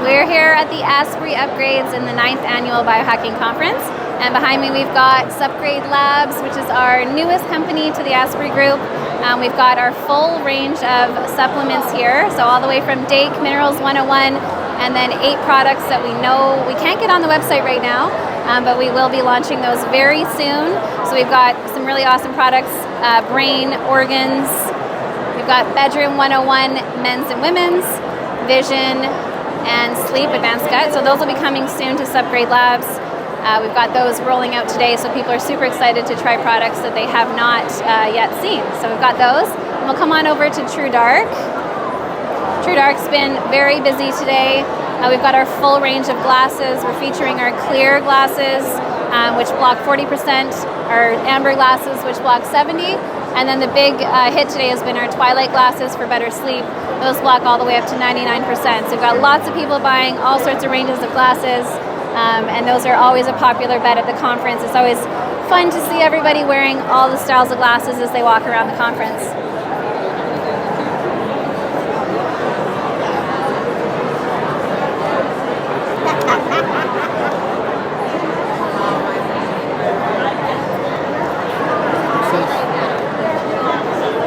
We're here at the Asprey Upgrades in the 9th Annual Biohacking Conference. And behind me we've got Suppgrade Labs, which is our newest company to the Asprey Group. We've got our full range of supplements here, so all the way from Dake, Minerals 101, and then 8 products that we know we can't get on the website right now, but we will be launching those very soon. So we've got some really awesome products, brain, organs. We've got Bedroom 101, men's and women's, vision, and sleep, advanced gut. So those will be coming soon to Suppgrade Labs. We've got those rolling out today, so people are super excited to try products that they have not yet seen. So we've got those. And we'll come on over to TrueDark. TrueDark's been very busy today. We've got our full range of glasses. We're featuring our clear glasses, which block 40%, our amber glasses, which block 70%, and then the big hit today has been our Twilight glasses for better sleep. Those block all the way up to 99%. So we've got lots of people buying all sorts of ranges of glasses. And those are always a popular bet at the conference. It's always fun to see everybody wearing all the styles of glasses as they walk around the conference.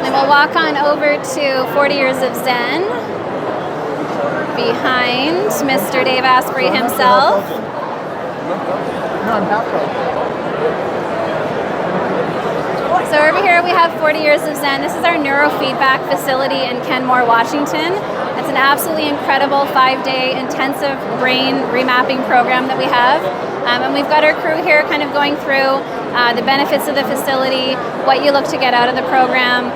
Then we'll walk on over to 40 Years of Zen behind Mr. Dave Asprey himself. So over here we have 40 Years of Zen. This is our neurofeedback facility in Kenmore, Washington. It's an absolutely incredible 5-day intensive brain remapping program that we have. And we've got our crew here kind of going through the benefits of the facility, what you look to get out of the program.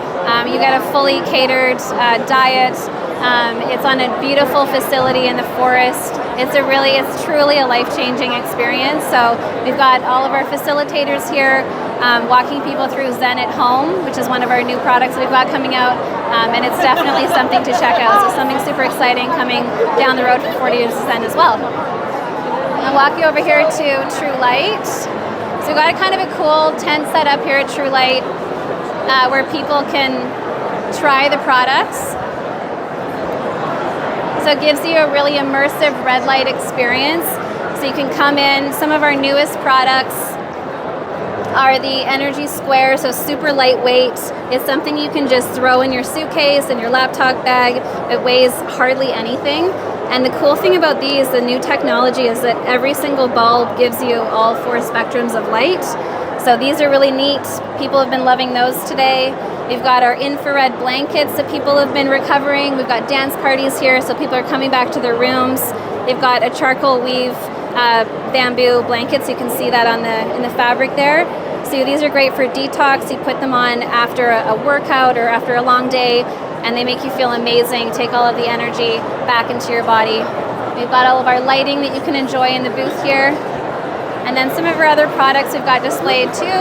You get a fully catered diet. It's on a beautiful facility in the forest. It's truly a life-changing experience. So we've got all of our facilitators here walking people through Zen at Home, which is one of our new products that we've got coming out. And it's definitely something to check out. So something super exciting coming down the road for 40 Years of Zen as well. I'll walk you over here to TrueLight. So we've got a kind of a cool tent set up here at TrueLight where people can try the products. So it gives you a really immersive red light experience. So you can come in. Some of our newest products are the Energy Square, so super lightweight. It's something you can just throw in your suitcase and your laptop bag. It weighs hardly anything. And the cool thing about these, the new technology, is that every single bulb gives you all 4 spectrums of light. So these are really neat. People have been loving those today. We've got our infrared blankets that people have been recovering. We've got dance parties here, so people are coming back to their rooms. They've got a charcoal weave bamboo blankets. You can see that on in the fabric there. So these are great for detox. You put them on after a workout or after a long day, and they make you feel amazing. Take all of the energy back into your body. We've got all of our lighting that you can enjoy in the booth here. And then some of our other products we've got displayed too.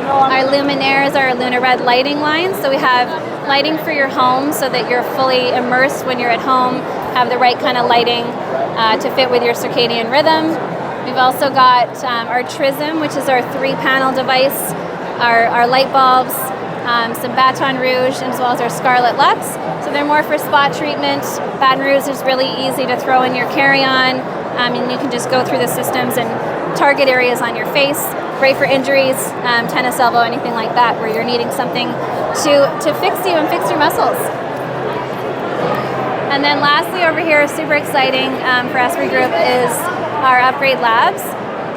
Our luminaires are our Luna Red lighting line. So we have lighting for your home so that you're fully immersed when you're at home, have the right kind of lighting to fit with your circadian rhythm. We've also got our Trism, which is our 3-panel device, our light bulbs, some Baton Rouge, as well as our Scarlet Lux. So they're more for spot treatment. Baton Rouge is really easy to throw in your carry-on, and you can just go through the systems and target areas on your face. Great for injuries, tennis elbow, anything like that, where you're needing something to fix you and fix your muscles. And then lastly over here, super exciting for Asprey Group, is our Upgrade Labs.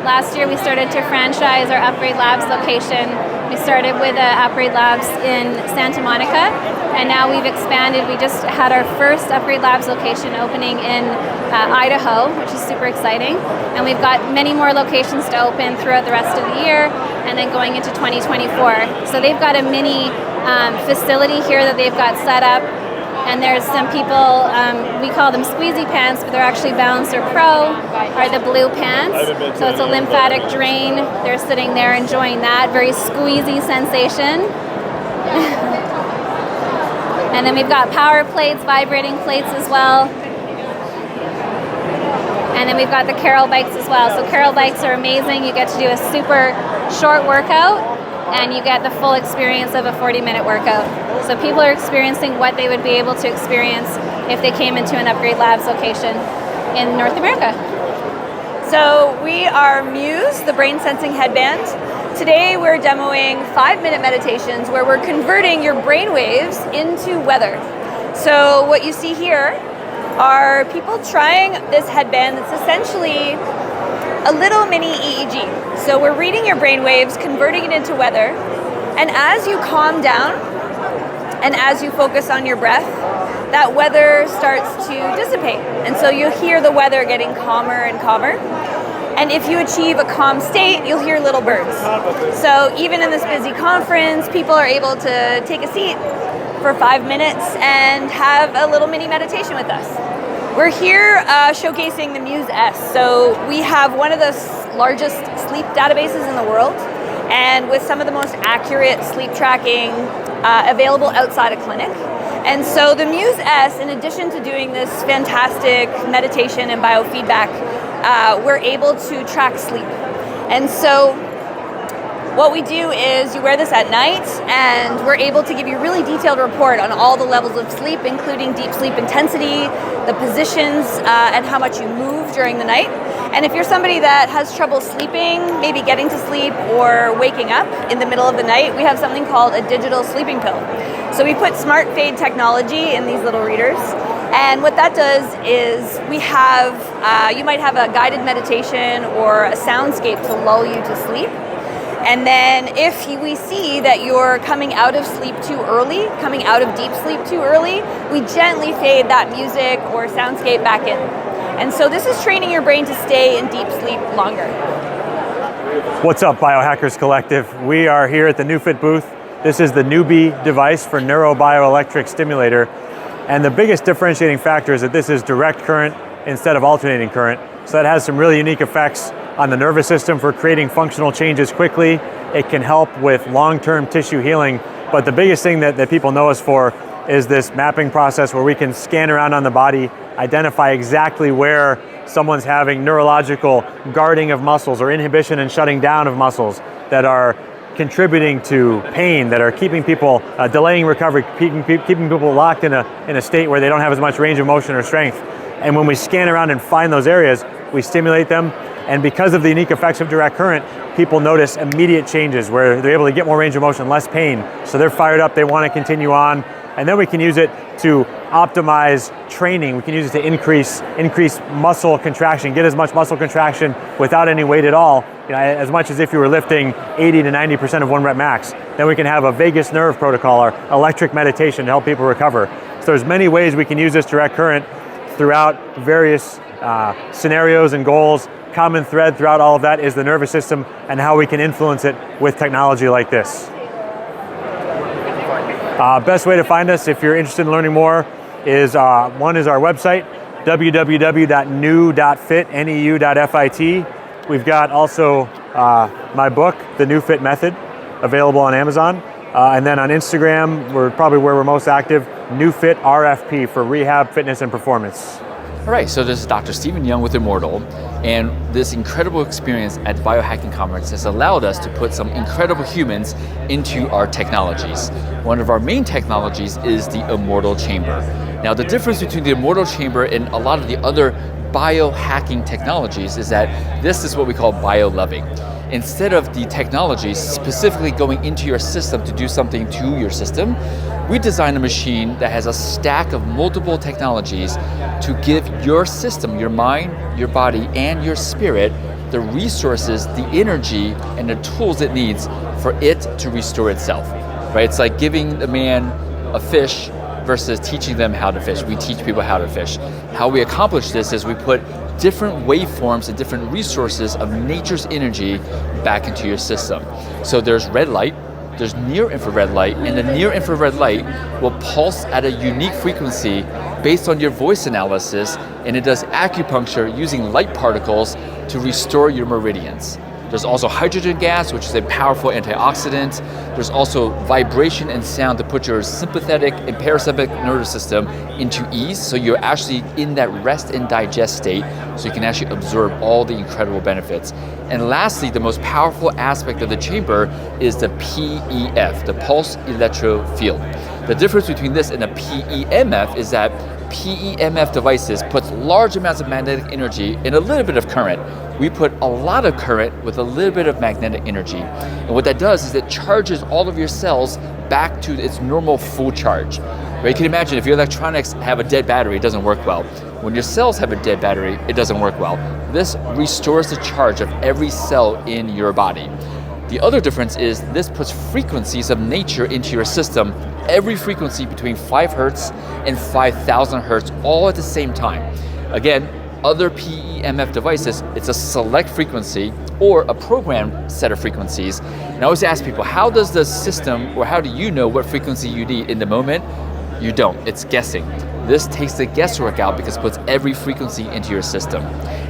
Last year we started to franchise our Upgrade Labs location. We started with Upgrade Labs in Santa Monica, and now we've expanded. We just had our first Upgrade Labs location opening in Idaho, which is super exciting. And we've got many more locations to open throughout the rest of the year, and then going into 2024. So they've got a mini facility here that they've got set up. And there's some people, we call them squeezy pants, but they're actually Balancer Pro, are the blue pants. So it's a lymphatic drain. They're sitting there enjoying that, very squeezy sensation. And then we've got power plates, vibrating plates as well. And then we've got the Carol bikes as well. So Carol bikes are amazing. You get to do a super short workout, and you get the full experience of a 40-minute workout. So people are experiencing what they would be able to experience if they came into an Upgrade Labs location in North America. So we are Muse, the brain sensing headband. Today we're demoing 5-minute meditations where we're converting your brain waves into weather. So what you see here are people trying this headband that's essentially a little mini EEG. So we're reading your brain waves, converting it into weather, and as you calm down and as you focus on your breath, that weather starts to dissipate. And so you'll hear the weather getting calmer and calmer. And if you achieve a calm state, you'll hear little birds. So even in this busy conference, people are able to take a seat for 5 minutes and have a little mini meditation with us. We're here showcasing the Muse S. So we have one of the largest sleep databases in the world, and with some of the most accurate sleep tracking available outside a clinic. And so the Muse S, in addition to doing this fantastic meditation and biofeedback, we're able to track sleep. And so what we do is you wear this at night, and we're able to give you a really detailed report on all the levels of sleep, including deep sleep intensity, the positions, and how much you move during the night. And if you're somebody that has trouble sleeping, maybe getting to sleep or waking up in the middle of the night, we have something called a digital sleeping pill. So we put smart fade technology in these little readers. And what that does is we have, you might have a guided meditation or a soundscape to lull you to sleep. And then if we see that you're coming out of sleep too early, coming out of deep sleep too early, we gently fade that music or soundscape back in. And so this is training your brain to stay in deep sleep longer. What's up, Biohackers Collective? We are here at the NeuFit booth. This is the NeuVi device for neurobioelectric stimulator. And the biggest differentiating factor is that this is direct current instead of alternating current. So that has some really unique effects on the nervous system for creating functional changes quickly. It can help with long-term tissue healing. But the biggest thing that people know us for is this mapping process where we can scan around on the body, identify exactly where someone's having neurological guarding of muscles or inhibition and shutting down of muscles that are contributing to pain, that are keeping people, delaying recovery, keeping people locked in a state where they don't have as much range of motion or strength. And when we scan around and find those areas, we stimulate them. And because of the unique effects of direct current, people notice immediate changes where they're able to get more range of motion, less pain. So they're fired up, they want to continue on. And then we can use it to optimize training. We can use it to increase muscle contraction, get as much muscle contraction without any weight at all, as much as if you were lifting 80 to 90% of 1 rep max. Then we can have a vagus nerve protocol or electric meditation to help people recover. So there's many ways we can use this direct current throughout various scenarios and goals. Common thread throughout all of that is the nervous system and how we can influence it with technology like this. Best way to find us if you're interested in learning more is one is our website, www.neu.fit, neu.fit. We've got also my book, The NeuFit Method, available on Amazon. And then on Instagram, we're probably where we're most active, NeuFit RFP for rehab, fitness, and performance. All right, so this is Dr. Stephen Young with Ammortal, and this incredible experience at Biohacking Conference has allowed us to put some incredible humans into our technologies. One of our main technologies is the Ammortal Chamber. Now, the difference between the Ammortal Chamber and a lot of the other biohacking technologies is that this is what we call bio-loving. Instead of the technologies specifically going into your system to do something to your system, we designed a machine that has a stack of multiple technologies to give your system, your mind, your body, and your spirit the resources, the energy, and the tools it needs for it to restore itself. Right? It's like giving a man a fish versus teaching them how to fish. We teach people how to fish. How we accomplish this is we put different waveforms and different resources of nature's energy back into your system. So there's red light, there's near-infrared light, and the near-infrared light will pulse at a unique frequency based on your voice analysis, and it does acupuncture using light particles to restore your meridians. There's also hydrogen gas, which is a powerful antioxidant. There's also vibration and sound to put your sympathetic and parasympathetic nervous system into ease, so you're actually in that rest and digest state, so you can actually absorb all the incredible benefits. And lastly, the most powerful aspect of the chamber is the PEF, the pulse electro field. The difference between this and a PEMF is that PEMF devices puts large amounts of magnetic energy in a little bit of current. We put a lot of current with a little bit of magnetic energy. And what that does is it charges all of your cells back to its normal full charge. Right? You can imagine if your electronics have a dead battery, it doesn't work well. When your cells have a dead battery, it doesn't work well. This restores the charge of every cell in your body. The other difference is this puts frequencies of nature into your system, every frequency between 5 hertz and 5,000 hertz, all at the same time. Again, other PEMF devices, it's a select frequency or a programmed set of frequencies. And I always ask people, how does the system, or how do you know what frequency you need in the moment? You don't, it's guessing. This takes the guesswork out because it puts every frequency into your system.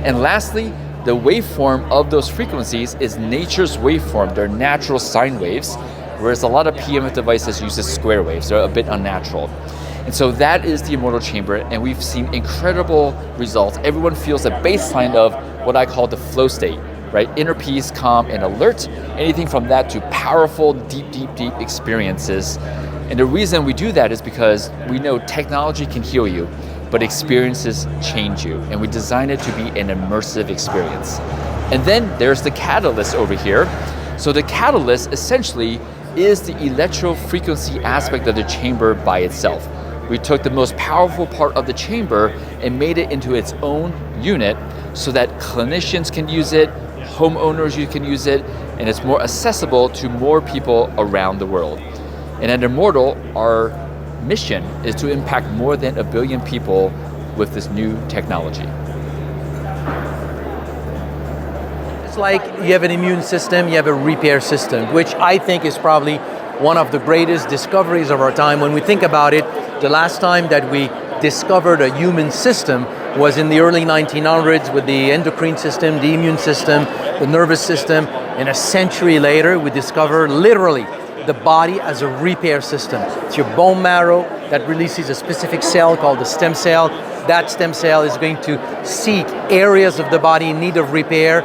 And lastly, the waveform of those frequencies is nature's waveform. They're natural sine waves, whereas a lot of PEMF devices uses square waves. They're a bit unnatural. And so that is the Ammortal chamber, and we've seen incredible results. Everyone feels a baseline of what I call the flow state, right? Inner peace, calm, and alert. Anything from that to powerful, deep experiences. And the reason we do that is because we know technology can heal you, but experiences change you, and we design it to be an immersive experience. And then there's the catalyst over here. So the catalyst essentially is the electro-frequency aspect of the chamber by itself. We took the most powerful part of the chamber and made it into its own unit so that clinicians can use it, homeowners you can use it, and it's more accessible to more people around the world. And at Ammortal, our mission is to impact more than 1 billion people with this new technology. It's like you have an immune system, you have a repair system, which I think is probably one of the greatest discoveries of our time. When we think about it, the last time that we discovered a human system was in the early 1900s with the endocrine system, the immune system, the nervous system, and a century later we discovered literally the body as a repair system. It's your bone marrow that releases a specific cell called the stem cell. That stem cell is going to seek areas of the body in need of repair.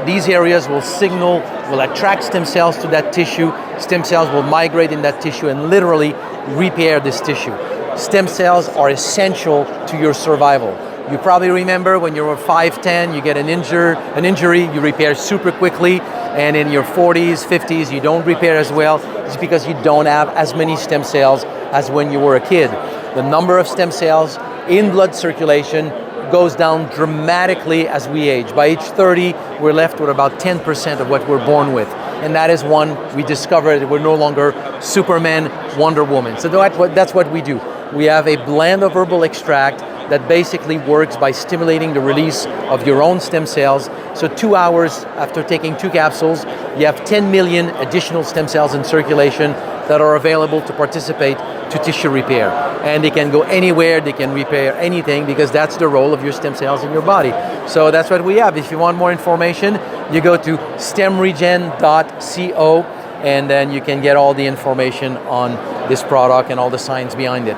These areas will signal, will attract stem cells to that tissue. Stem cells will migrate in that tissue and literally repair this tissue. Stem cells are essential to your survival. You probably remember when you were 5'10", you get an injury, you repair super quickly, and in your 40s, 50s, you don't repair as well. It's because you don't have as many stem cells as when you were a kid. The number of stem cells in blood circulation goes down dramatically as we age. By age 30, we're left with about 10% of what we're born with. And that is one we discovered that we're no longer Superman, Wonder Woman. So that's what we do. We have a blend of herbal extract that basically works by stimulating the release of your own stem cells. So 2 hours after taking 2 capsules, you have 10 million additional stem cells in circulation that are available to participate to tissue repair. And they can go anywhere, they can repair anything, because that's the role of your stem cells in your body. So that's what we have. If you want more information, you go to stemregen.co, and then you can get all the information on this product and all the science behind it.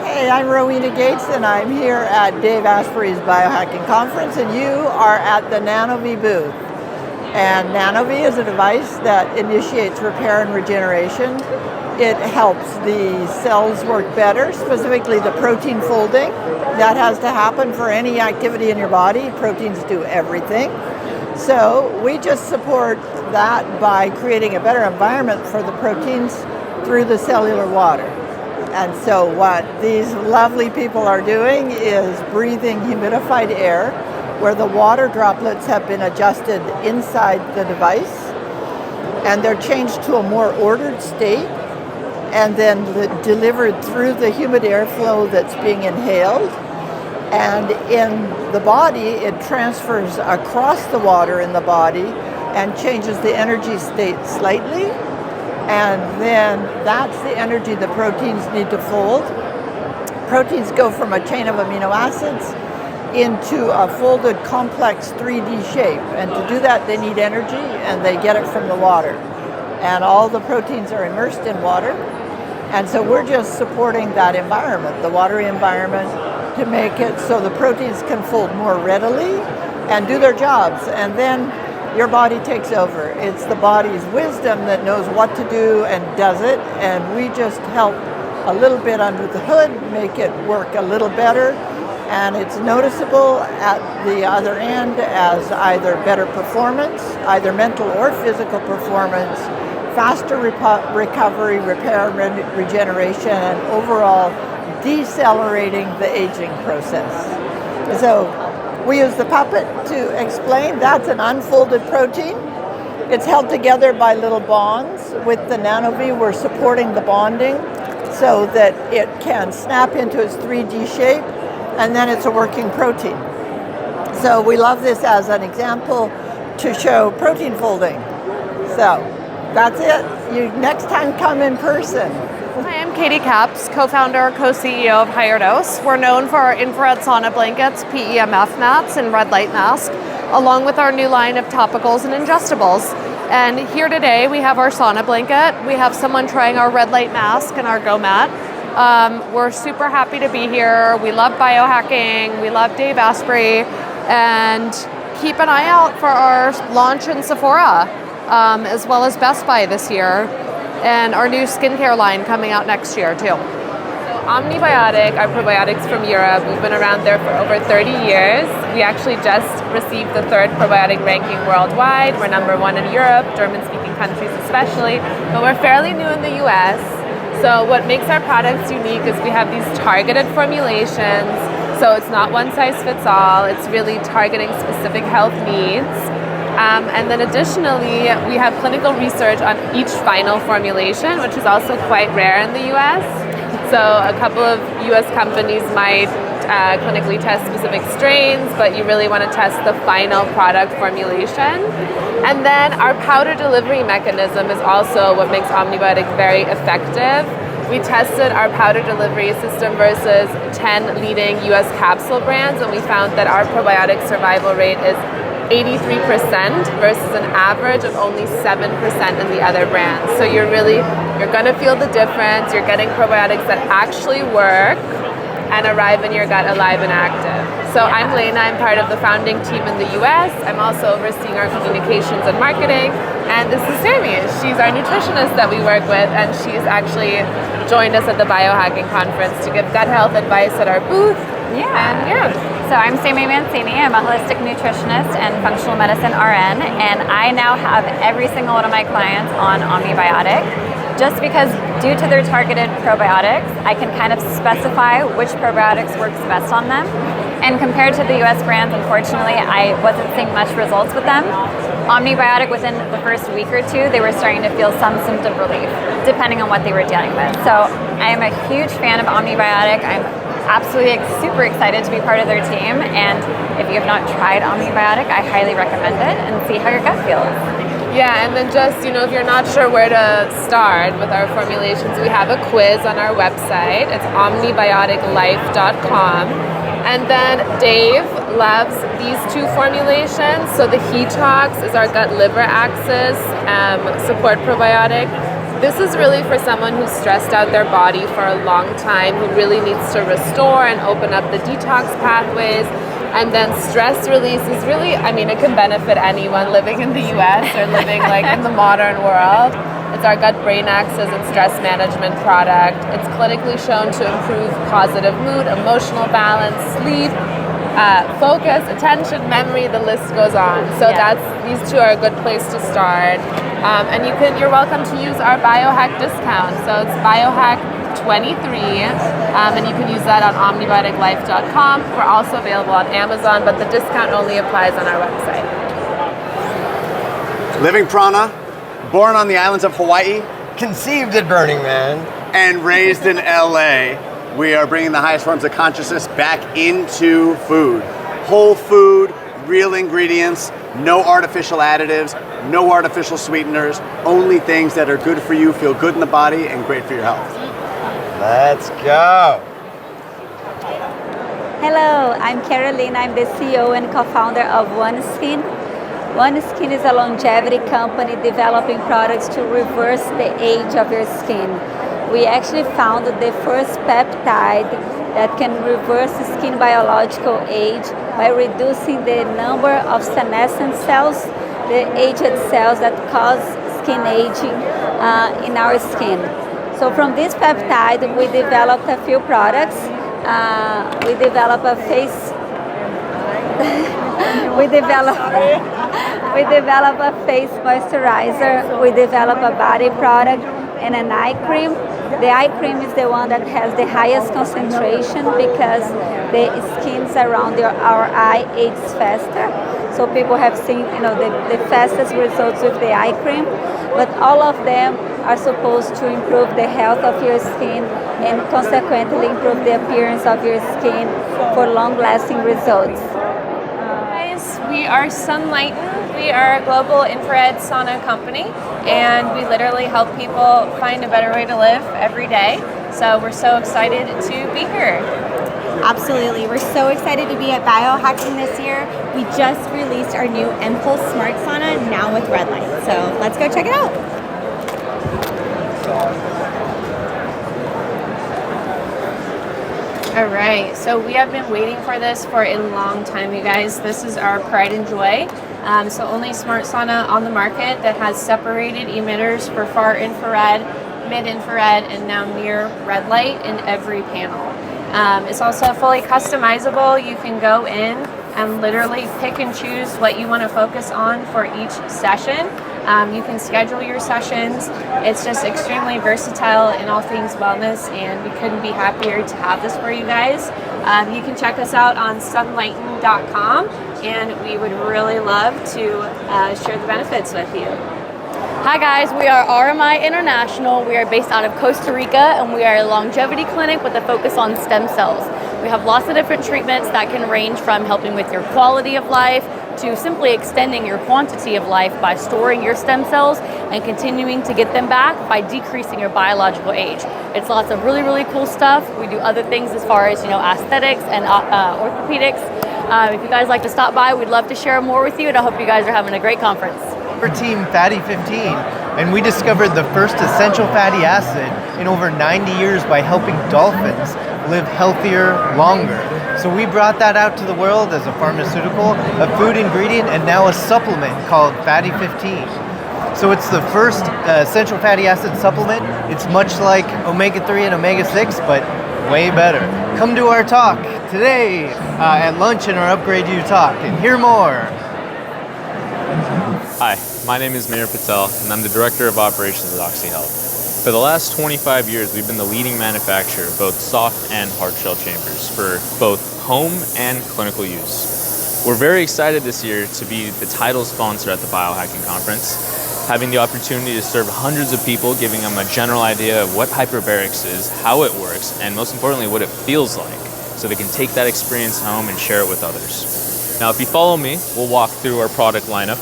Hey, I'm Rowena Gates, and I'm here at Dave Asprey's Biohacking Conference, and you are at the NanoVi booth. And NanoVi is a device that initiates repair and regeneration. It helps the cells work better, specifically the protein folding. That has to happen for any activity in your body. Proteins do everything. So we just support that by creating a better environment for the proteins through the cellular water. And so what these lovely people are doing is breathing humidified air where the water droplets have been adjusted inside the device, and they're changed to a more ordered state and then delivered through the humid airflow that's being inhaled. And in the body, it transfers across the water in the body and changes the energy state slightly. And then that's the energy the proteins need to fold. Proteins go from a chain of amino acids into a folded complex 3D shape. And to do that, they need energy, and they get it from the water. And all the proteins are immersed in water. And so we're just supporting that environment, the watery environment, to make it so the proteins can fold more readily and do their jobs. And then your body takes over. It's the body's wisdom that knows what to do and does it, and we just help a little bit under the hood, make it work a little better, and it's noticeable at the other end as either better performance, either mental or physical performance, faster recovery, repair, regeneration, and overall decelerating the aging process. So we use the puppet to explain. That's an unfolded protein. It's held together by little bonds. With the NanoVi, we're supporting the bonding so that it can snap into its 3D shape, and then it's a working protein. So we love this as an example to show protein folding. So that's it. You next time come in person. Hi, I'm Katie Capps, co-founder, co-CEO of Higherdose. We're known for our infrared sauna blankets, PEMF mats, and red light mask, along with our new line of topicals and ingestibles. And here today we have our sauna blanket. We have someone trying our red light mask and our Go mat. We're super happy to be here. We love biohacking. We love Dave Asprey. And keep an eye out for our launch in Sephora, as well as Best Buy this year, and our new skincare line coming out next year too. Omni-Biotic are probiotics from Europe. We've been around there for over 30 years. We actually just received the 3rd probiotic ranking worldwide. We're #1 in Europe, German-speaking countries especially, but we're fairly new in the US. So what makes our products unique is we have these targeted formulations. So it's not one size fits all. It's really targeting specific health needs. And then additionally, we have clinical research on each final formulation, which is also quite rare in the US. So a couple of US companies might clinically test specific strains, but you really want to test the final product formulation. And then our powder delivery mechanism is also what makes Omni-Biotic very effective. We tested our powder delivery system versus 10 leading US capsule brands, and we found that our probiotic survival rate is 83% versus an average of only 7% in the other brands. So you're gonna feel the difference. You're getting probiotics that actually work and arrive in your gut alive and active. So I'm Lena, I'm part of the founding team in the US. I'm also overseeing our communications and marketing. And this is Sammy. She's our nutritionist that we work with, and she's actually joined us at the Biohacking Conference to give gut health advice at our booth. So I'm Sammy Mancini. I'm a holistic nutritionist and functional medicine RN, and I now have every single one of my clients on Omni-Biotic, just because due to their targeted probiotics, I can kind of specify which probiotics works best on them. And compared to the US brands, unfortunately, I wasn't seeing much results with them. Omni-Biotic, within the first week or two, they were starting to feel some symptom relief, depending on what they were dealing with. So I am a huge fan of Omni-Biotic. I'm absolutely super excited to be part of their team, and if you have not tried Omni-Biotic, I highly recommend it and see how your gut feels. Yeah, and then just, if you're not sure where to start with our formulations, we have a quiz on our website. It's omnibioticlife.com. And then Dave loves these 2 formulations. So the Detox is our gut-liver axis support probiotic. This is really for someone who's stressed out their body for a long time, who really needs to restore and open up the detox pathways. And then stress release is really, it can benefit anyone living in the US or living in the modern world. It's our gut-brain axis and stress management product. It's clinically shown to improve positive mood, emotional balance, sleep, focus, attention, memory, the list goes on. So these 2 are a good place to start. And you're welcome to use our Biohack discount. So it's Biohack23, and you can use that on omnibioticlife.com. We're also available on Amazon, but the discount only applies on our website. Living prana, born on the islands of Hawaii, conceived at Burning Man, and raised in LA. We are bringing the highest forms of consciousness back into food. Whole food, real ingredients, no artificial additives, no artificial sweeteners, only things that are good for you, feel good in the body, and great for your health. Let's go. Hello, I'm Carolina. I'm the CEO and co-founder of Oneskin. Oneskin is a longevity company developing products to reverse the age of your skin. We actually found the first peptide that can reverse skin biological age by reducing the number of senescent cells, the aged cells that cause skin aging in our skin. So from this peptide, we developed a few products. We developed a face. we develop a face moisturizer. We develop a body product and an eye cream. The eye cream is the one that has the highest concentration because the skins around our eye ages faster. So people have seen, the fastest results with the eye cream. But all of them are supposed to improve the health of your skin and consequently improve the appearance of your skin for long-lasting results. Guys, we are Sunlighten. We are a global infrared sauna company, and we literally help people find a better way to live every day. So we're so excited to be here. Absolutely. We're so excited to be at Biohacking this year. We just released our new Impulse Smart Sauna, now with red light. So let's go check it out. All right, so we have been waiting for this for a long time, you guys. This is our pride and joy. So only smart sauna on the market that has separated emitters for far infrared, mid-infrared, and now near red light in every panel. It's also fully customizable. You can go in and literally pick and choose what you want to focus on for each session. You can schedule your sessions. It's just extremely versatile in all things wellness, and we couldn't be happier to have this for you guys. You can check us out on sunlighten.com, and we would really love to share the benefits with you. Hi guys, we are RMI International. We are based out of Costa Rica, and we are a longevity clinic with a focus on stem cells. We have lots of different treatments that can range from helping with your quality of life to simply extending your quantity of life by storing your stem cells and continuing to get them back by decreasing your biological age. It's lots of really, really cool stuff. We do other things as far as, aesthetics and orthopedics. If you guys like to stop by, we'd love to share more with you, and I hope you guys are having a great conference. We're Team Fatty 15, and we discovered the first essential fatty acid in over 90 years by helping dolphins live healthier, longer. So we brought that out to the world as a pharmaceutical, a food ingredient, and now a supplement called Fatty 15. So it's the first essential fatty acid supplement. It's much like omega-3 and omega-6, but way better. Come to our talk today at lunch in our Upgrade You talk and hear more. Hi, my name is Meir Patel, and I'm the Director of Operations at OxyHealth. For the last 25 years, we've been the leading manufacturer of both soft and hard shell chambers for both home and clinical use. We're very excited this year to be the title sponsor at the Biohacking Conference, having the opportunity to serve hundreds of people, giving them a general idea of what hyperbarics is, how it works, and most importantly, what it feels like, so they can take that experience home and share it with others. Now, if you follow me, we'll walk through our product lineup.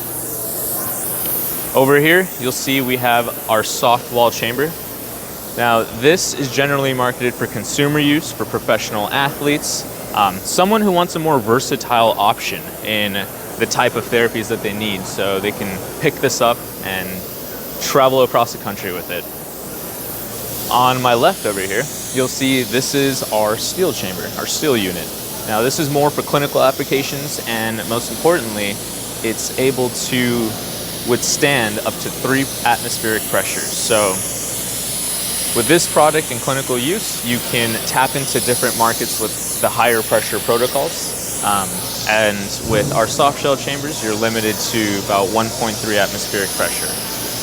Over here, you'll see we have our soft wall chamber. Now, this is generally marketed for consumer use, for professional athletes, someone who wants a more versatile option in the type of therapies that they need, so they can pick this up and travel across the country with it. On my left over here, you'll see this is our steel chamber, our steel unit. Now, this is more for clinical applications, and most importantly, it's able to withstand up to 3 atmospheric pressures. So with this product in clinical use, you can tap into different markets with the higher pressure protocols. And with our soft shell chambers, you're limited to about 1.3 atmospheric pressure,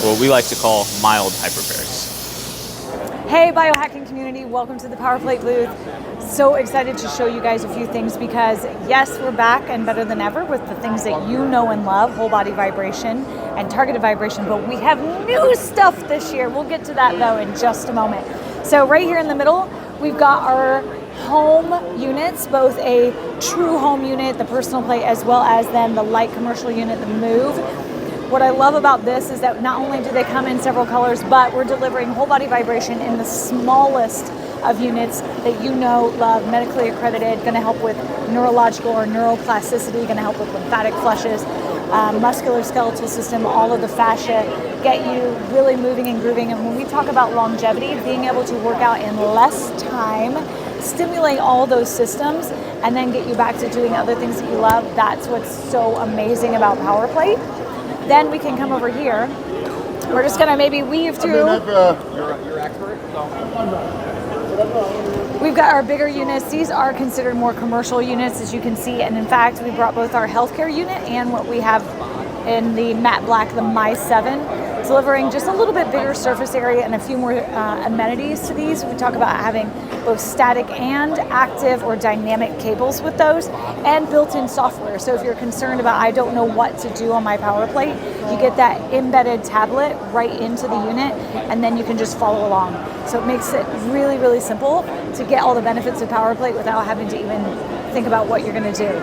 or what we like to call mild hyperbarics. Hey biohacking community, welcome to the PowerPlate booth. So excited to show you guys a few things because yes, we're back and better than ever with the things that you know and love, whole body vibration and targeted vibration, but we have new stuff this year. We'll get to that though in just a moment. So right here in the middle, we've got our home units, both a true home unit, the personal plate, as well as then the light commercial unit, the Move. What I love about this is that not only do they come in several colors, but we're delivering whole body vibration in the smallest of units that you know, love, medically accredited, going to help with neurological or neuroplasticity, going to help with lymphatic flushes, musculoskeletal system, all of the fascia, get you really moving and grooving. And when we talk about longevity, being able to work out in less time, stimulate all those systems, and then get you back to doing other things that you love, that's what's so amazing about PowerPlate. Then we can come over here. We're just gonna maybe weave through. You're expert. We've got our bigger units. These are considered more commercial units, as you can see. And in fact, we brought both our healthcare unit and what we have in the matte black, the My 7, delivering just a little bit bigger surface area and a few more amenities to these. We talk about having both static and active or dynamic cables with those, and built-in software. So if you're concerned about, I don't know what to do on my power plate, you get that embedded tablet right into the unit, and then you can just follow along. So it makes it really, really simple to get all the benefits of power plate without having to even think about what you're gonna do.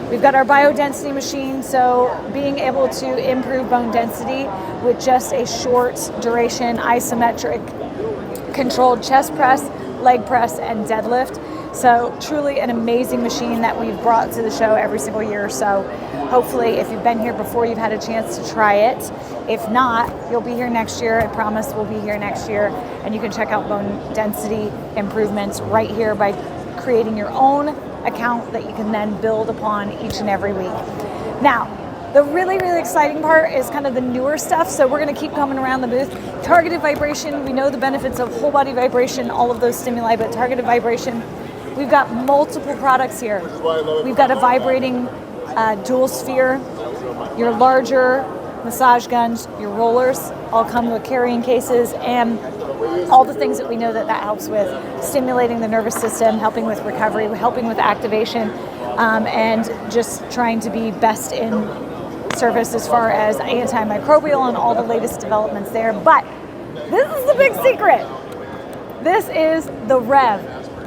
We've got our biodensity machine, so being able to improve bone density with just a short duration, isometric, controlled chest press, leg press, and deadlift. So truly an amazing machine that we've brought to the show every single year. So hopefully if you've been here before, you've had a chance to try it. If not, you'll be here next year. I promise we'll be here next year. And you can check out bone density improvements right here by creating your own account that you can then build upon each and every week. Now, the really, really exciting part is kind of the newer stuff. So we're gonna keep coming around the booth. Targeted vibration, we know the benefits of whole body vibration, all of those stimuli, but targeted vibration, we've got multiple products here. We've got a vibrating dual sphere, your larger massage guns, your rollers, all come with carrying cases, and all the things that we know that helps with stimulating the nervous system, helping with recovery, helping with activation, and just trying to be best in service as far as antimicrobial and all the latest developments there. But this is the big secret. This is the Rev,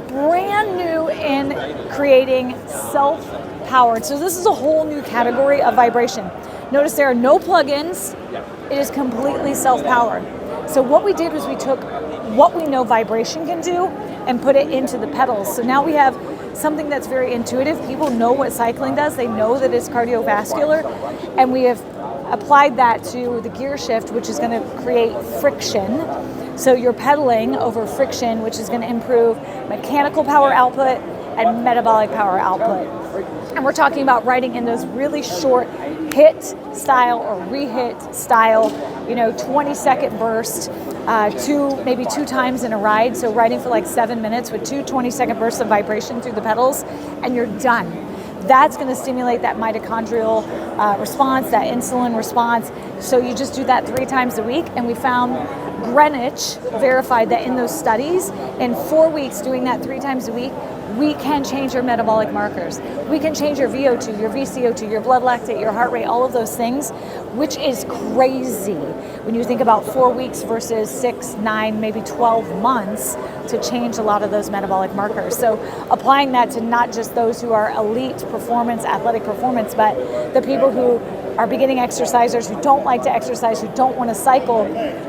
brand new in creating self-powered. So this is a whole new category of vibration. Notice there are no plugins. It is completely self-powered. So what we did was we took what we know vibration can do and put it into the pedals. So now we have something that's very intuitive. People know what cycling does. They know that it's cardiovascular. And we have applied that to the gear shift, which is going to create friction. So you're pedaling over friction, which is going to improve mechanical power output and metabolic power output. And we're talking about riding in those really short hit style or re-hit style, 20-second burst, maybe two times in a ride. So riding for like 7 minutes with 2 20-second bursts of vibration through the pedals, and you're done. That's going to stimulate that mitochondrial response, that insulin response. So you just do that 3 times a week. And we found Greenwich verified that in those studies, in 4 weeks doing that 3 times a week, we can change your metabolic markers. We can change your VO2, your VCO2, your blood lactate, your heart rate, all of those things, which is crazy when you think about 4 weeks versus 6, 9, maybe 12 months to change a lot of those metabolic markers. So applying that to not just those who are elite performance, athletic performance, but the people who are beginning exercisers who don't like to exercise, who don't want to cycle,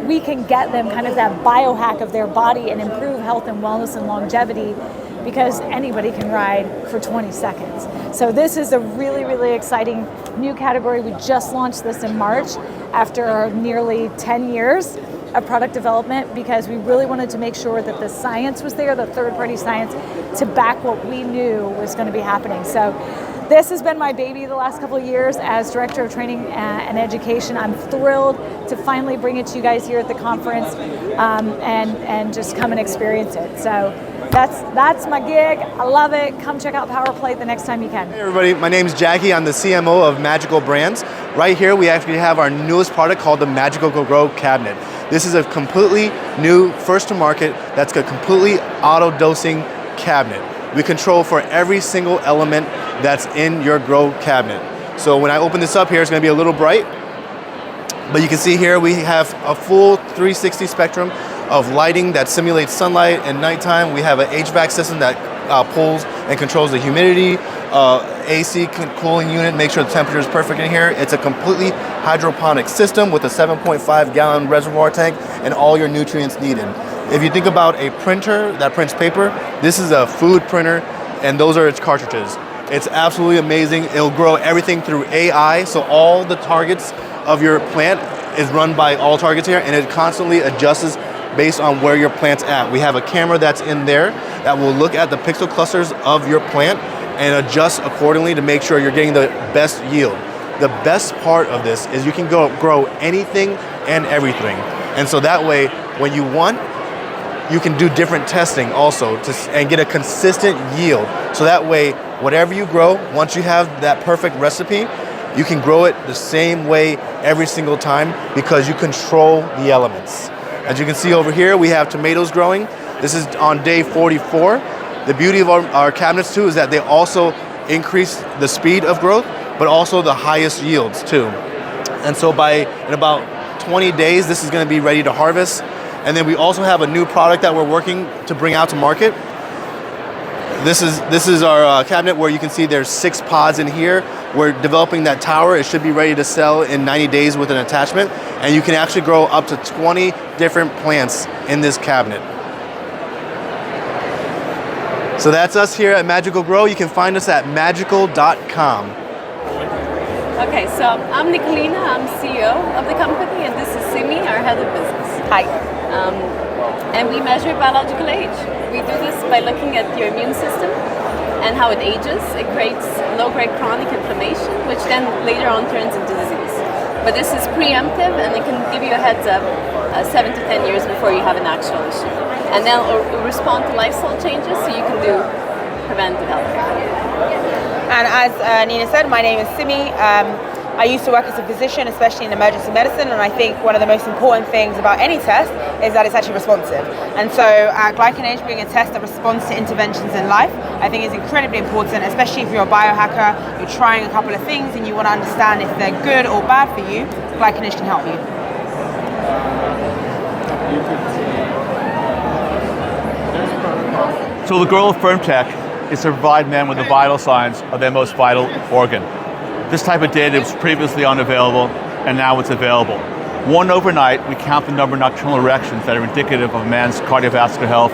we can get them kind of that biohack of their body and improve health and wellness and longevity, because anybody can ride for 20 seconds. So this is a really, really exciting new category. We just launched this in March after nearly 10 years of product development, because we really wanted to make sure that the science was there, the third-party science, to back what we knew was going to be happening. So this has been my baby the last couple of years as Director of Training and Education. I'm thrilled to finally bring it to you guys here at the conference, and just come and experience it. So that's my gig. I love it. Come check out PowerPlate the next time you can. Hey everybody, my name's Jackie. I'm the CMO of Magical Brands. Right here we actually have our newest product called the Magical Grow Cabinet. This is a completely new, first to market, that's a completely auto-dosing cabinet. We control for every single element that's in your grow cabinet. So when I open this up here, it's going to be a little bright, but you can see here we have a full 360 spectrum of lighting that simulates sunlight and nighttime. We have an HVAC system that pulls and controls the humidity, AC cooling unit, make sure the temperature is perfect in here. It's a completely hydroponic system with a 7.5 gallon reservoir tank and all your nutrients needed. If you think about a printer that prints paper, this is a food printer, and those are its cartridges. It's absolutely amazing. It'll grow everything through AI, so all the targets of your plant is run by all targets here, and it constantly adjusts based on where your plant's at. We have a camera that's in there that will look at the pixel clusters of your plant and adjust accordingly to make sure you're getting the best yield. the best part of this is you can grow anything and everything. And so that way, when you want, you can do different testing also and get a consistent yield. So that way, whatever you grow, once you have that perfect recipe, you can grow it the same way every single time because you control the elements. As you can see over here, we have tomatoes growing. This is on day 44. The beauty of our cabinets too is that they also increase the speed of growth, but also the highest yields too. And so in about 20 days, this is going to be ready to harvest. And then we also have a new product that we're working to bring out to market. This is our cabinet where you can see there's 6 pods in here. We're developing that tower. It should be ready to sell in 90 days with an attachment. And you can actually grow up to 20 different plants in this cabinet. So that's us here at Magical Grow. You can find us at magical.com. Okay, so I'm Nicolina, I'm CEO of the company, and this is Simi, our head of business. Hi. And we measure biological age. We do this by looking at your immune system and how it ages. It creates low-grade chronic inflammation, which then later on turns into disease. But this is preemptive, and it can give you a heads up 7 to 10 years before you have an actual issue. And then it'll respond to lifestyle changes, so you can do preventive health. And as Nina said, my name is Simi. I used to work as a physician, especially in emergency medicine, and I think one of the most important things about any test is that it's actually responsive. And so GlycanAge being a test that responds to interventions in life, I think is incredibly important, especially if you're a biohacker, you're trying a couple of things and you want to understand if they're good or bad for you, GlycanAge can help you. So the goal of FirmTech is to provide men with the vital signs of their most vital organ. This type of data was previously unavailable, and now it's available. Worn overnight, we count the number of nocturnal erections that are indicative of a man's cardiovascular health.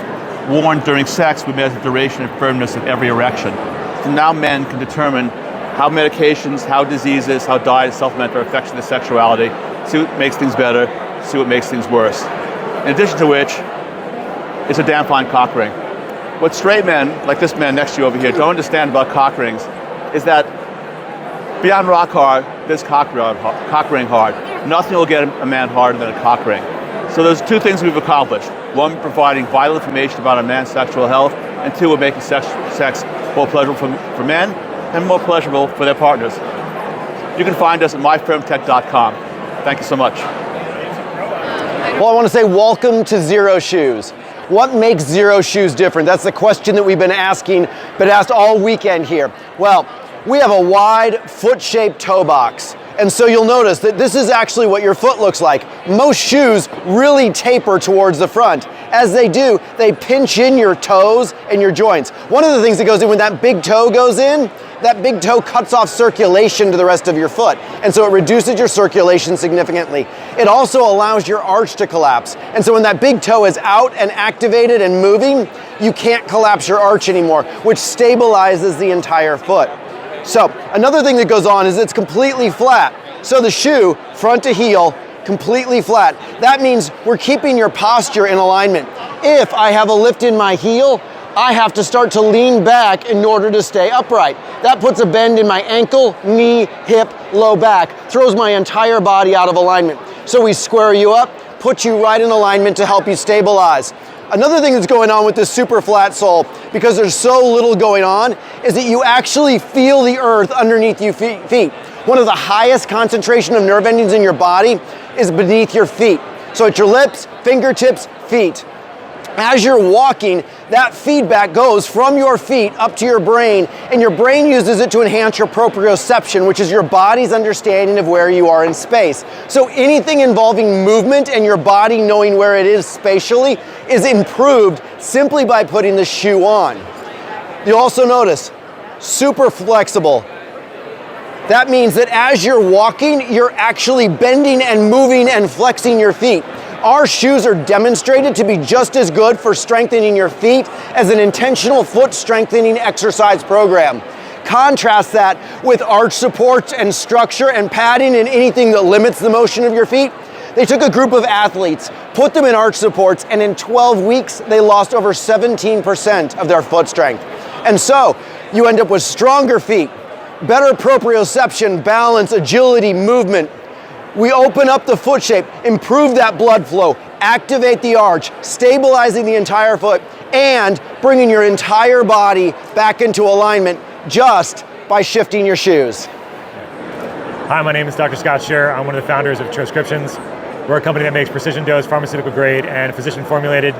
Worn during sex, we measure the duration and firmness of every erection. So now men can determine how medications, how diseases, how diet, supplement are affecting their sexuality, see what makes things better, see what makes things worse. In addition to which, it's a damn fine cock ring. What straight men, like this man next to you over here, don't understand about cock rings is that beyond rock hard, there's cock ring hard. Nothing will get a man harder than a cock ring. So there's 2 things we've accomplished. 1, providing vital information about a man's sexual health, and 2, we're making sex more pleasurable for men and more pleasurable for their partners. You can find us at myfirmtech.com. Thank you so much. Well, I want to say welcome to Xero Shoes. What makes Xero Shoes different? That's the question that we've been asked all weekend here. Well, we have a wide foot-shaped toe box. And so you'll notice that this is actually what your foot looks like. Most shoes really taper towards the front. As they do, they pinch in your toes and your joints. One of the things that goes in when that big toe goes in, that big toe cuts off circulation to the rest of your foot. And so it reduces your circulation significantly. It also allows your arch to collapse. And so when that big toe is out and activated and moving, you can't collapse your arch anymore, which stabilizes the entire foot. So another thing that goes on is it's completely flat. So the shoe, front to heel, completely flat. That means we're keeping your posture in alignment. If I have a lift in my heel, I have to start to lean back in order to stay upright. That puts a bend in my ankle, knee, hip, low back, throws my entire body out of alignment. So we square you up, put you right in alignment to help you stabilize. Another thing that's going on with this super flat sole, because there's so little going on, is that you actually feel the earth underneath your feet. One of the highest concentration of nerve endings in your body is beneath your feet. So it's your lips, fingertips, feet. As you're walking, that feedback goes from your feet up to your brain, and your brain uses it to enhance your proprioception, which is your body's understanding of where you are in space. So anything involving movement and your body knowing where it is spatially is improved simply by putting the shoe on. You'll also notice, super flexible. That means that as you're walking, you're actually bending and moving and flexing your feet. Our shoes are demonstrated to be just as good for strengthening your feet as an intentional foot strengthening exercise program. Contrast that with arch support and structure and padding and anything that limits the motion of your feet. They took a group of athletes, put them in arch supports, and in 12 weeks, they lost over 17% of their foot strength. And so, you end up with stronger feet, better proprioception, balance, agility, movement. We open up the foot shape, improve that blood flow, activate the arch, stabilizing the entire foot, and bringing your entire body back into alignment just by shifting your shoes. Hi, my name is Dr. Scott Scher. I'm one of the founders of Troscriptions. We're a company that makes precision dose, pharmaceutical grade, and physician formulated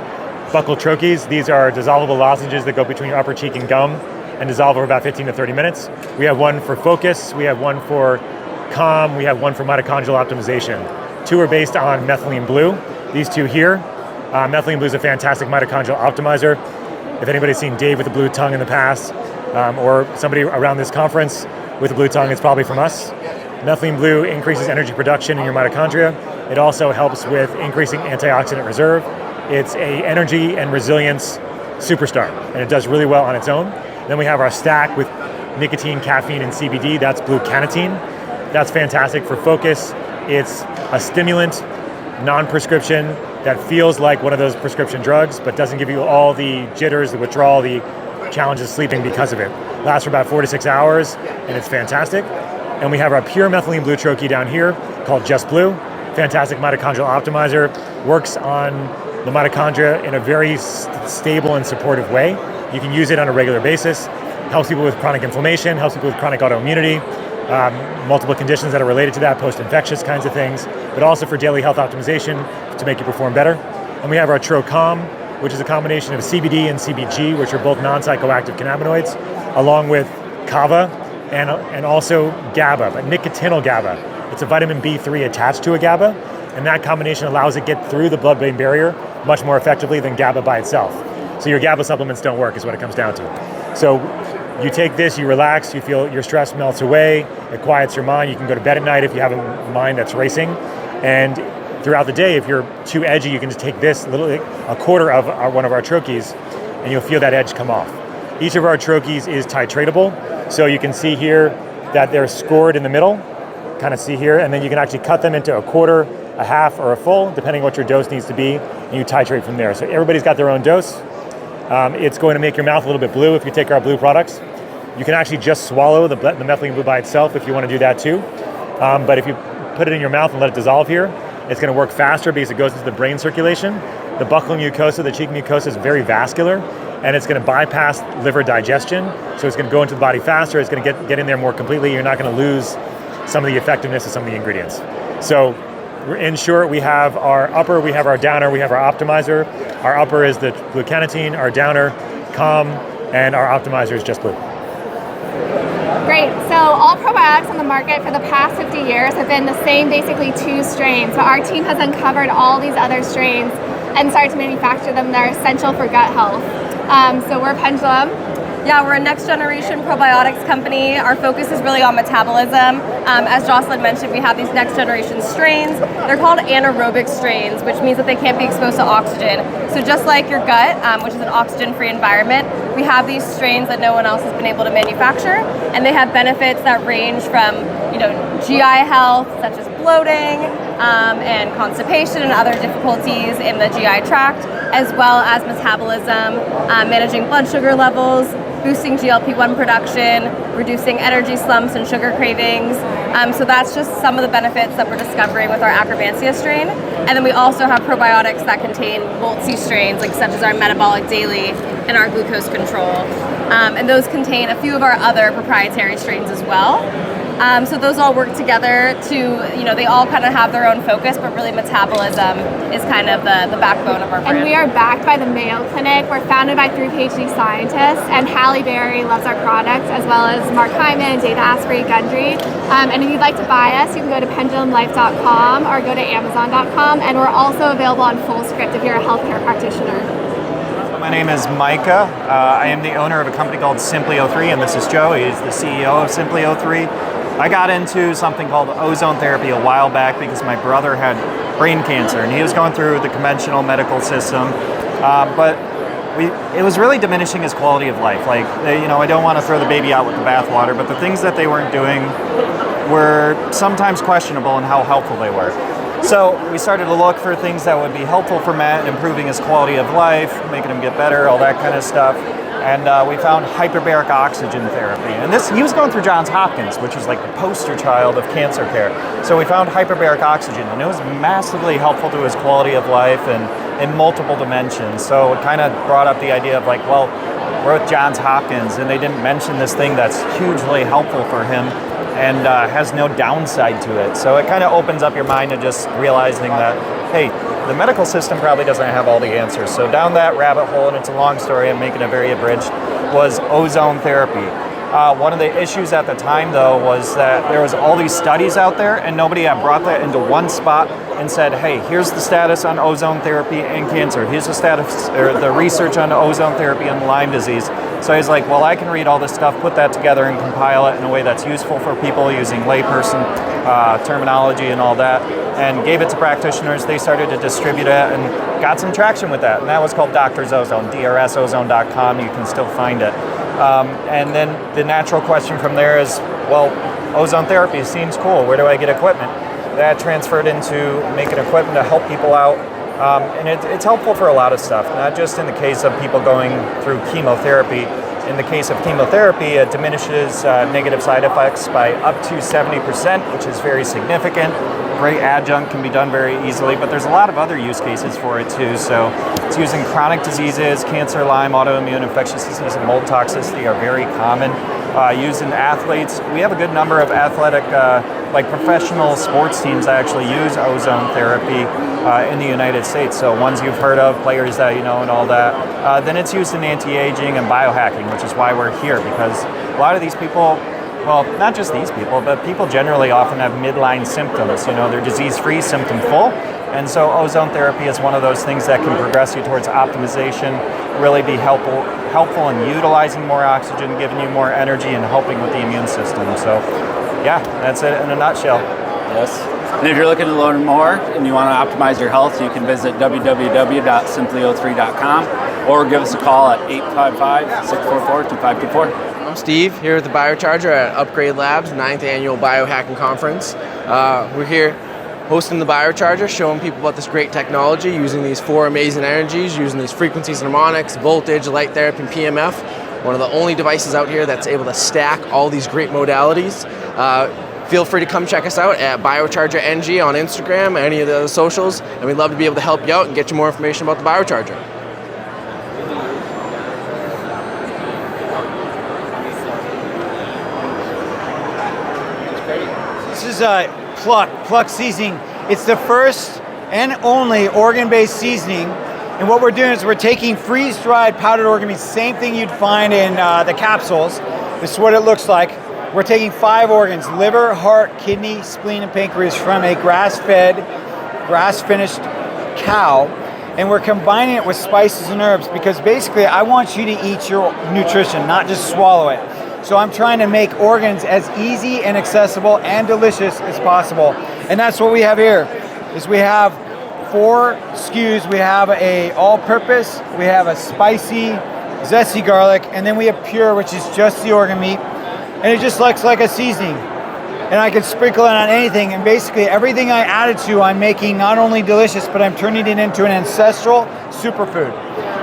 buccal troches. These are dissolvable lozenges that go between your upper cheek and gum and dissolve over about 15 to 30 minutes. We have one for focus, we have one for calm, we have one for mitochondrial optimization. Two are based on methylene blue. These two here, methylene blue is a fantastic mitochondrial optimizer. If anybody's seen Dave with the blue tongue in the past, or somebody around this conference with a blue tongue, it's probably from us. Methylene blue increases energy production in your mitochondria. It also helps with increasing antioxidant reserve. It's a energy and resilience superstar, and it does really well on its own. Then we have our stack with nicotine, caffeine, and CBD. That's Blue-Canatine. That's fantastic for focus. It's a stimulant, non-prescription, that feels like one of those prescription drugs, but doesn't give you all the jitters, the withdrawal, the challenges sleeping because of it. Lasts for about 4 to 6 hours, and it's fantastic. And we have our pure methylene blue troche down here called Just Blue. Fantastic mitochondrial optimizer. Works on the mitochondria in a very stable and supportive way. You can use it on a regular basis. Helps people with chronic inflammation, helps people with chronic autoimmunity, multiple conditions that are related to that, post-infectious kinds of things, but also for daily health optimization to make you perform better. And we have our TroCalm, which is a combination of CBD and CBG, which are both non-psychoactive cannabinoids, along with kava and also GABA, but nicotinal GABA. It's a vitamin B3 attached to a GABA, and that combination allows it to get through the blood-brain barrier much more effectively than GABA by itself. So your GABA supplements don't work, is what it comes down to. So you take this, you relax, you feel your stress melts away, it quiets your mind, you can go to bed at night if you have a mind that's racing, and throughout the day, if you're too edgy, you can just take this, a quarter of one of our troches, and you'll feel that edge come off. Each of our troches is titratable, so you can see here that they're scored in the middle, kind of see here, and then you can actually cut them into a quarter, a half, or a full, depending what your dose needs to be, and you titrate from there. So everybody's got their own dose. It's going to make your mouth a little bit blue if you take our blue products. You can actually just swallow the methylene blue by itself if you want to do that too. But if you put it in your mouth and let it dissolve here, it's going to work faster because it goes into the brain circulation. The buccal mucosa, the cheek mucosa, is very vascular, and it's going to bypass liver digestion. So it's going to go into the body faster. It's going to get in there more completely. You're not going to lose some of the effectiveness of some of the ingredients. So in short, we have our upper, we have our downer, we have our optimizer. Our upper is the Blue-Canatine, our downer, Calm, and our optimizer is Just Blue. Great. So all probiotics on the market for the past 50 years have been the same, basically 2 strains. But our team has uncovered all these other strains and started to manufacture them that are essential for gut health. So we're Pendulum. Yeah, we're a next generation probiotics company. Our focus is really on metabolism. As Jocelyn mentioned, we have these next generation strains. They're called anaerobic strains, which means that they can't be exposed to oxygen. So just like your gut, which is an oxygen-free environment, we have these strains that no one else has been able to manufacture, and they have benefits that range from, GI health, such as bloating, and constipation and other difficulties in the GI tract, as well as metabolism, managing blood sugar levels, boosting GLP-1 production, reducing energy slumps and sugar cravings. So that's just some of the benefits that we're discovering with our Acrobancia strain. And then we also have probiotics that contain multi strains, such as our Metabolic Daily and our Glucose Control. And those contain a few of our other proprietary strains as well. So those all work together to, they all kind of have their own focus, but really metabolism is kind of the backbone of our brand. And we are backed by the Mayo Clinic. We're founded by 3 PhD scientists, and Halle Berry loves our products, as well as Mark Hyman, Dave Asprey, Gundry. And if you'd like to buy us, you can go to pendulumlife.com or go to amazon.com, and we're also available on FullScript if you're a healthcare practitioner. My name is Micah. I am the owner of a company called Simply03, and this is Joe. He's the CEO of Simply03. I got into something called ozone therapy a while back because my brother had brain cancer, and he was going through the conventional medical system, but it was really diminishing his quality of life. I don't want to throw the baby out with the bathwater, but the things that they weren't doing were sometimes questionable in how helpful they were. So we started to look for things that would be helpful for Matt, improving his quality of life, making him get better, all that kind of stuff. And we found hyperbaric oxygen therapy. And he was going through Johns Hopkins, which is like the poster child of cancer care. So we found hyperbaric oxygen, and it was massively helpful to his quality of life and in multiple dimensions. So it kind of brought up the idea of like, well, we're with Johns Hopkins, and they didn't mention this thing that's hugely helpful for him and has no downside to it. So it kind of opens up your mind to just realizing that, hey, the medical system probably doesn't have all the answers. So down that rabbit hole, and it's a long story, I'm making it very abridged, was ozone therapy. One of the issues at the time, though, was that there was all these studies out there, and nobody had brought that into one spot and said, hey, here's the status on ozone therapy and cancer. Here's the status, or the research on ozone therapy and Lyme disease. So I was like, well, I can read all this stuff, put that together, and compile it in a way that's useful for people using layperson terminology and all that, and gave it to practitioners. They started to distribute it and got some traction with that. And that was called Doctor's Ozone, drsozone.com. You can still find it. And then the natural question from there is, well, ozone therapy seems cool. Where do I get equipment? That transferred into making equipment to help people out. And it's helpful for a lot of stuff, not just in the case of people going through chemotherapy. In the case of chemotherapy, it diminishes negative side effects by up to 70%, which is very significant. Great adjunct, can be done very easily, but there's a lot of other use cases for it too. So it's used in chronic diseases, cancer, Lyme, autoimmune, infectious disease, and mold toxicity are very common. Used in athletes. We have a good number of athletic, like professional sports teams that actually use ozone therapy in the United States. So ones you've heard of, players that you know and all that. Then it's used in anti-aging and biohacking, which is why we're here, because a lot of these people, well, not just these people, but people generally often have midline symptoms. You know, they're disease-free, symptom-full. And so ozone therapy is one of those things that can progress you towards optimization, really be helpful in utilizing more oxygen, giving you more energy, and helping with the immune system. So yeah, that's it in a nutshell. Yes. And if you're looking to learn more and you want to optimize your health, you can visit www.simply03.com or give us a call at 855-644-2524. I'm Steve, here with the Biocharger at Suppgrade Labs, 9th Annual Biohacking Conference. We're here hosting the Biocharger, showing people about this great technology, using these 4 amazing energies, using these frequencies, harmonics, voltage, light therapy, and PMF. One of the only devices out here that's able to stack all these great modalities. Feel free to come check us out at Biocharger NG on Instagram, any of the other socials, and we'd love to be able to help you out and get you more information about the Biocharger. This is Pluck seasoning. It's the first and only organ-based seasoning. And what we're doing is we're taking freeze-dried powdered organ meat, same thing you'd find in the capsules. This is what it looks like. We're taking 5 organs: liver, heart, kidney, spleen, and pancreas from a grass-fed, grass-finished cow. And we're combining it with spices and herbs because basically I want you to eat your nutrition, not just swallow it. So I'm trying to make organs as easy and accessible and delicious as possible. And that's what we have here, is we have 4 SKUs. We have a all-purpose, we have a spicy, zesty garlic, and then we have pure, which is just the organ meat. And it just looks like a seasoning. And I can sprinkle it on anything, and basically everything I added to, I'm making not only delicious, but I'm turning it into an ancestral superfood.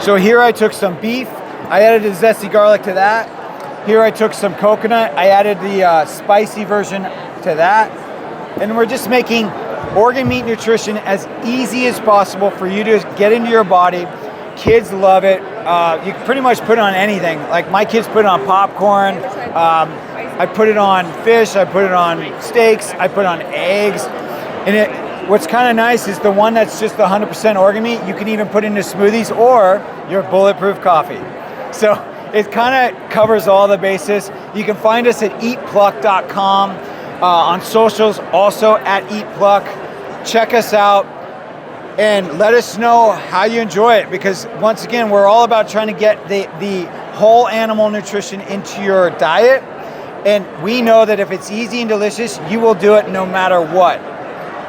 So here I took some beef, I added the zesty garlic to that. Here I took some coconut, I added the spicy version to that. And we're just making organ meat nutrition as easy as possible for you to get into your body. Kids love it. You can pretty much put it on anything. Like my kids put it on popcorn. I put it on fish. I put it on steaks. I put it on eggs. And what's kind of nice is the one that's just 100% organ meat, you can even put into smoothies or your bulletproof coffee. So it kind of covers all the bases. You can find us at eatpluck.com, on socials, also at eatpluck. Check us out and let us know how you enjoy it, because once again, we're all about trying to get the whole animal nutrition into your diet. And we know that if it's easy and delicious, you will do it no matter what.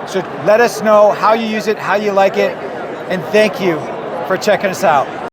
So let us know how you use it, how you like it, and thank you for checking us out.